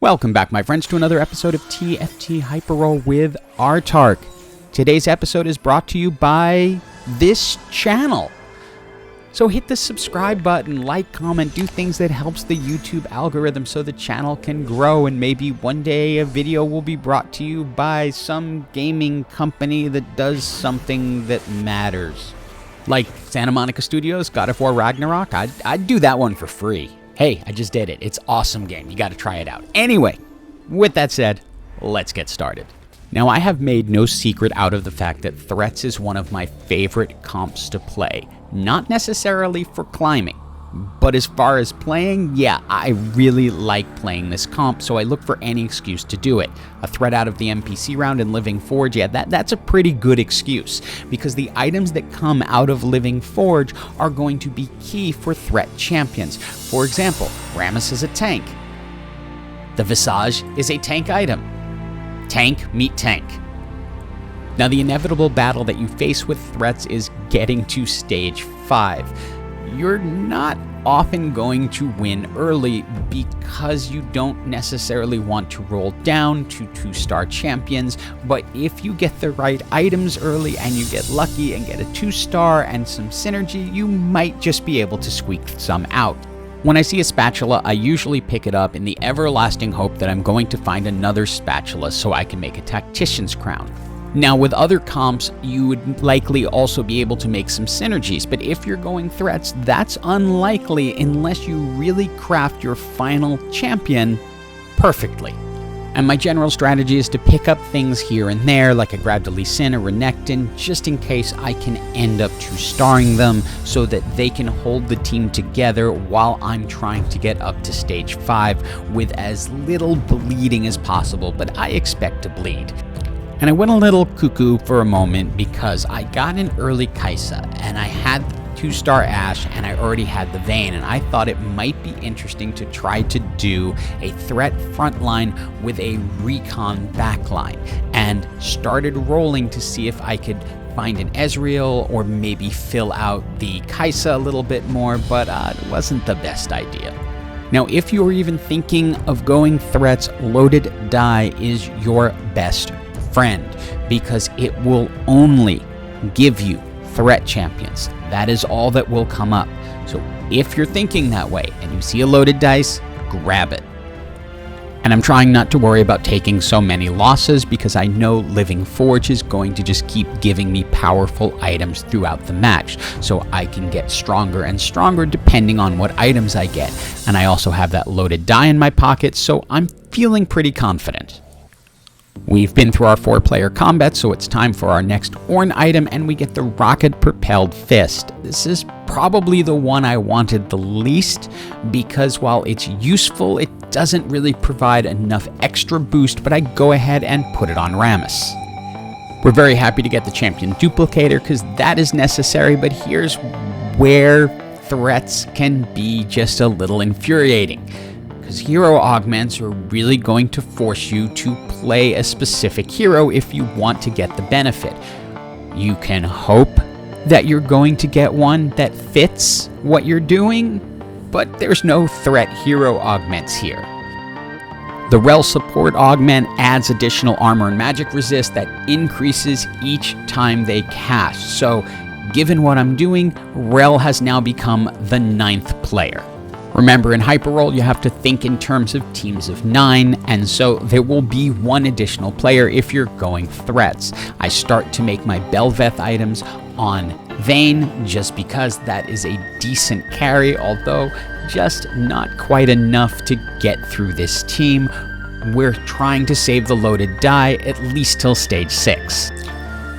Welcome back, my friends, to another episode of TFT Hyperroll with Artark. Today's episode is brought to you by this channel. So hit the subscribe button, like, comment, do things that helps the YouTube algorithm so the channel can grow, and maybe one day a video will be brought to you by some gaming company that does something that matters. Like Santa Monica Studios, God of War Ragnarok, I'd do that one for free. Hey, I just did it. It's an awesome game. You got to try it out. Anyway, with that said, let's get started. Now, I have made no secret out of the fact that Threats is one of my favorite comps to play. Not necessarily for climbing, but as far as playing, yeah, I really like playing this comp, so I look for any excuse to do it. A threat out of the NPC round in Living Forge, yeah, that's a pretty good excuse, because the items that come out of Living Forge are going to be key for threat champions. For example, Rammus is a tank. The Visage is a tank item. Tank meet tank. Now, the inevitable battle that you face with threats is getting to stage 5. You're not often going to win early because you don't necessarily want to roll down to 2-star champions, but if you get the right items early and you get lucky and get a 2-star and some synergy, you might just be able to squeak some out. When I see a spatula, I usually pick it up in the everlasting hope that I'm going to find another spatula so I can make a tactician's crown. Now, with other comps, you would likely also be able to make some synergies, but if you're going threats, that's unlikely unless you really craft your final champion perfectly. And my general strategy is to pick up things here and there, like a Grab to Lee Sin or Renekton, just in case I can end up 2-starring them so that they can hold the team together while I'm trying to get up to stage 5 with as little bleeding as possible, but I expect to bleed. And I went a little cuckoo for a moment because I got an early Kaisa and I had 2-star Ashe and I already had the Vayne, and I thought it might be interesting to try to do a threat frontline with a recon backline, and started rolling to see if I could find an Ezreal or maybe fill out the Kaisa a little bit more, but it wasn't the best idea. Now, if you're even thinking of going threats, Loaded Die is your best friend, because it will only give you threat champions. That is all that will come up. So if you're thinking that way and you see a loaded dice, grab it. And I'm trying not to worry about taking so many losses because I know Living Forge is going to just keep giving me powerful items throughout the match, so I can get stronger and stronger depending on what items I get. And I also have that loaded die in my pocket, so I'm feeling pretty confident. We've been through our 4-player combat, so it's time for our next Ornn item, and we get the rocket-propelled fist. This is probably the one I wanted the least, because while it's useful, it doesn't really provide enough extra boost, but I go ahead and put it on Rammus. We're very happy to get the champion duplicator, because that is necessary, but here's where threats can be just a little infuriating. Because hero augments are really going to force you to play a specific hero if you want to get the benefit. You can hope that you're going to get one that fits what you're doing, but there's no threat hero augments here. The Rel support augment adds additional armor and magic resist that increases each time they cast. So, given what I'm doing, Rel has now become the 9th player. Remember, in Hyperroll, you have to think in terms of teams of 9, and so there will be one additional player if you're going threats. I start to make my Bel'veth items on Vayne just because that is a decent carry, although just not quite enough to get through this team. We're trying to save the loaded die at least till stage 6.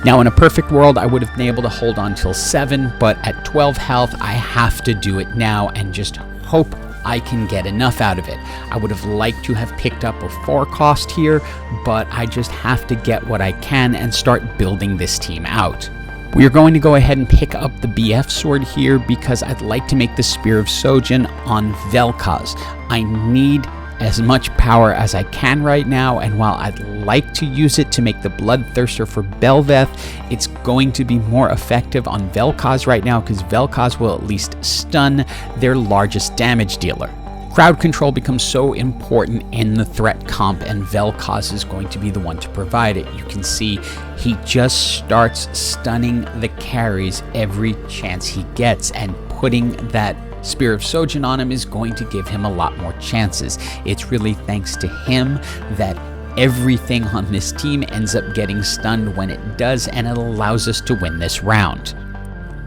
Now, in a perfect world, I would have been able to hold on till 7, but at 12 health, I have to do it now and just hope I can get enough out of it. I would have liked to have picked up a 4 cost here, but I just have to get what I can and start building this team out. We are going to go ahead and pick up the BF sword here because I'd like to make the Spear of Sojin on Vel'koz. I need as much power as I can right now, and while I'd like to use it to make the Bloodthirster for Bel'veth, it's going to be more effective on Vel'koz right now because Vel'koz will at least stun their largest damage dealer. Crowd control becomes so important in the threat comp, and Vel'koz is going to be the one to provide it. You can see he just starts stunning the carries every chance he gets, and putting that Spear of Sojin on him is going to give him a lot more chances. It's really thanks to him that everything on this team ends up getting stunned when it does, and it allows us to win this round.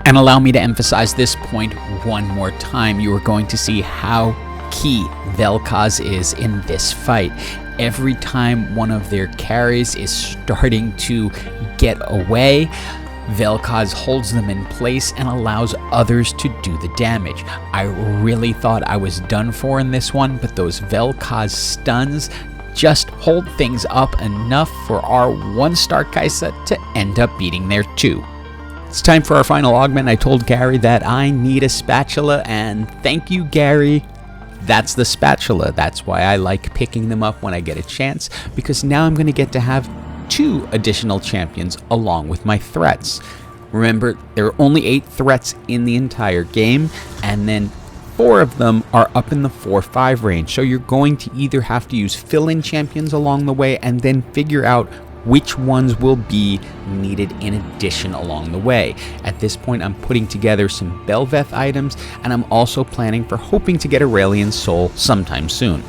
And allow me to emphasize this point one more time. You are going to see how key Vel'koz is in this fight. Every time one of their carries is starting to get away, Vel'koz holds them in place and allows others to do the damage. I really thought I was done for in this one, but those Vel'koz stuns just hold things up enough for our 1-star Kaisa to end up beating their 2. It's time for our final augment. I told Gary that I need a spatula, and thank you, Gary. That's the spatula. That's why I like picking them up when I get a chance, because now I'm going to get to have 2 additional champions along with my threats. Remember, there are only 8 threats in the entire game, and then 4 of them are up in the 4-5 range. So you're going to either have to use fill-in champions along the way and then figure out which ones will be needed in addition along the way. At this point, I'm putting together some Bel'veth items, and I'm also planning for hoping to get Aurelian Soul sometime soon.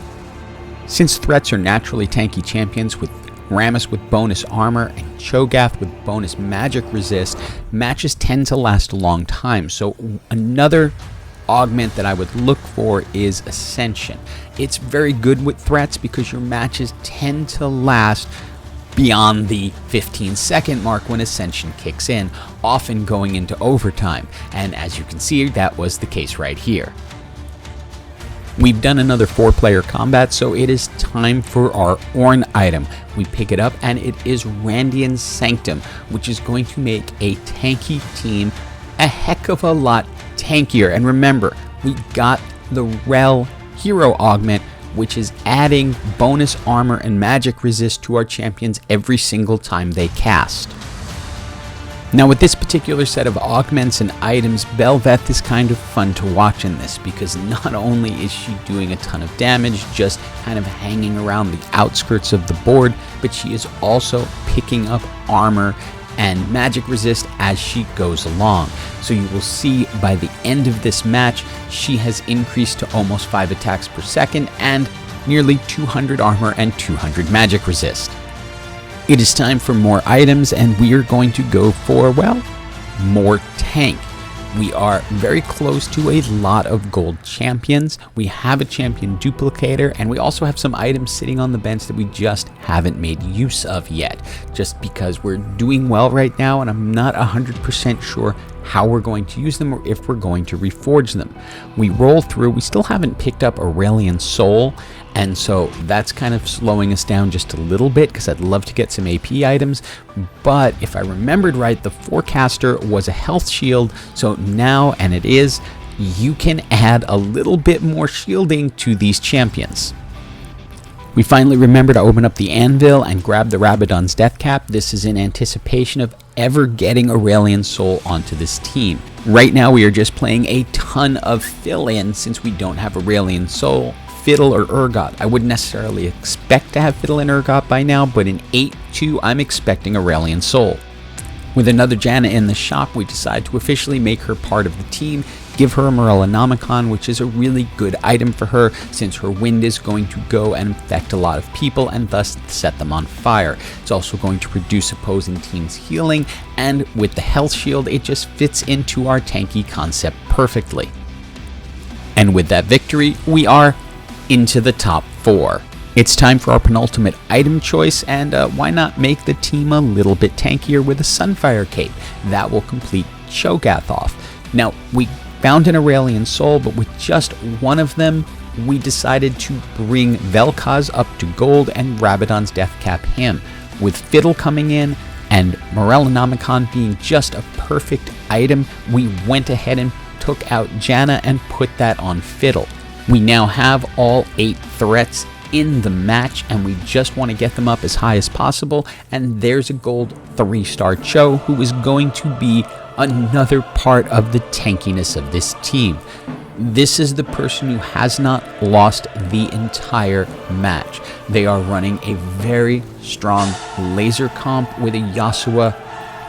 Since threats are naturally tanky champions, with Rammus with bonus armor and Cho'gath with bonus magic resist, matches tend to last a long time. So another augment that I would look for is Ascension. It's very good with threats because your matches tend to last beyond the 15-second mark when Ascension kicks in, often going into overtime. And as you can see, that was the case right here. We've done another 4-player combat, so it is time for our Ornn item. We pick it up, and it is Randian's Sanctum, which is going to make a tanky team a heck of a lot tankier. And remember, we got the Rel hero augment, which is adding bonus armor and magic resist to our champions every single time they cast. Now with this particular set of augments and items, Bel'veth is kind of fun to watch in this, because not only is she doing a ton of damage, just kind of hanging around the outskirts of the board, but she is also picking up armor and magic resist as she goes along. So you will see by the end of this match, she has increased to almost 5 attacks per second and nearly 200 armor and 200 magic resist. It is time for more items, and we are going to go for, well, more tank. We are very close to a lot of gold champions. We have a champion duplicator, and we also have some items sitting on the bench that we just haven't made use of yet, just because we're doing well right now, and I'm not 100% sure how we're going to use them or if we're going to reforge them. We roll through, we still haven't picked up Aurelian Soul, and so that's kind of slowing us down just a little bit, because I'd love to get some AP items. But if I remembered right, the Forecaster was a health shield, so now, and it is, you can add a little bit more shielding to these champions. We finally remember to open up the anvil and grab the Rabadon's Death Cap. This is in anticipation of ever getting Aurelian Soul onto this team. Right now we are just playing a ton of fill-in since we don't have Aurelian Soul, Fiddle, or Urgot. I wouldn't necessarily expect to have Fiddle and Urgot by now, but in 8-2 I'm expecting Aurelian Soul. With another Janna in the shop, we decide to officially make her part of the team, give her a Morellonomicon, which is a really good item for her since her wind is going to go and infect a lot of people and thus set them on fire. It's also going to reduce opposing teams' healing, and with the health shield, it just fits into our tanky concept perfectly. And with that victory, we are into the top 4. It's time for our penultimate item choice, and why not make the team a little bit tankier with a Sunfire Cape? That will complete Cho'gath off. Now, we found an Aurelian Soul, but with just one of them, we decided to bring Vel'koz up to gold and Rabadon's Death Cap him. With Fiddle coming in and Morellonomicon being just a perfect item, we went ahead and took out Janna and put that on Fiddle. We now have all 8 threats in the match, and we just want to get them up as high as possible, and there's a gold 3-star Cho, who is going to be another part of the tankiness of this team. This is the person who has not lost the entire match. They are running a very strong laser comp with a Yasuo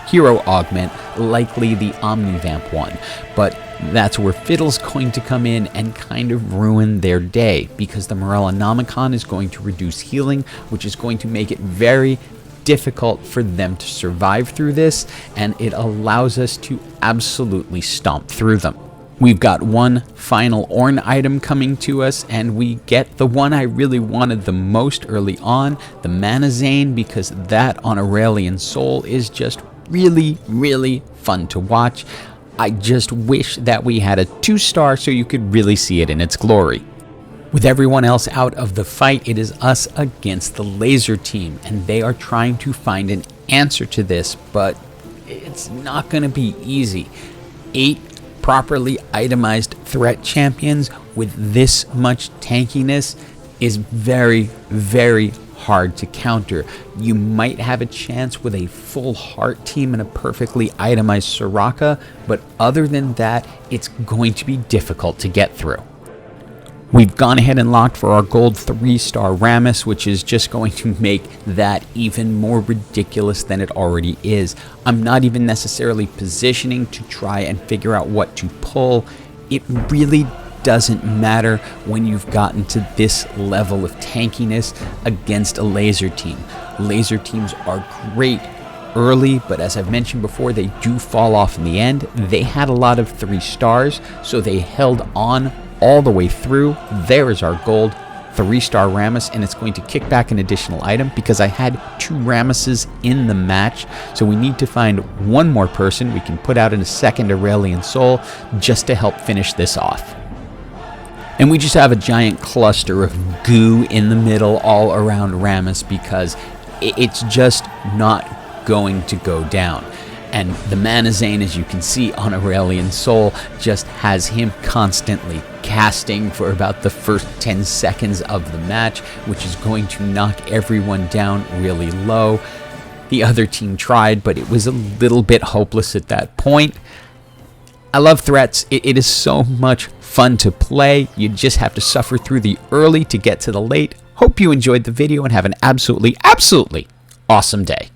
hero augment, likely the Omnivamp one. But that's where Fiddle's going to come in and kind of ruin their day, because the Morellonomicon is going to reduce healing, which is going to make it very difficult for them to survive through this, and it allows us to absolutely stomp through them. We've got one final Ornn item coming to us, and we get the one I really wanted the most early on, the Mana Zane, because that on Aurelion Sol is just really, really fun to watch. I just wish that we had a 2-star so you could really see it in its glory. With everyone else out of the fight, it is us against the laser team, and they are trying to find an answer to this, but it's not going to be easy. 8 properly itemized threat champions with this much tankiness is very, very hard to counter. You might have a chance with a full heart team and a perfectly itemized Soraka, but other than that, it's going to be difficult to get through. We've gone ahead and locked for our gold 3-star Rammus, which is just going to make that even more ridiculous than it already is. I'm not even necessarily positioning to try and figure out what to pull. It really doesn't matter when you've gotten to this level of tankiness against a laser team. Laser teams are great early, but as I've mentioned before, they do fall off in the end. They had a lot of 3 stars, so they held on all the way through. There is our gold 3-star Rammus, and it's going to kick back an additional item because I had 2 Rammuses in the match, so we need to find one more person we can put out in a second Aurelion Sol just to help finish this off. And we just have a giant cluster of goo in the middle all around Rammus because it's just not going to go down. And the Mana Zane, as you can see on Aurelion Sol, just has him constantly casting for about the first 10 seconds of the match, which is going to knock everyone down really low. The other team tried, but it was a little bit hopeless at that point. I love threats. It is so much fun to play. You just have to suffer through the early to get to the late. Hope you enjoyed the video and have an absolutely, absolutely awesome day.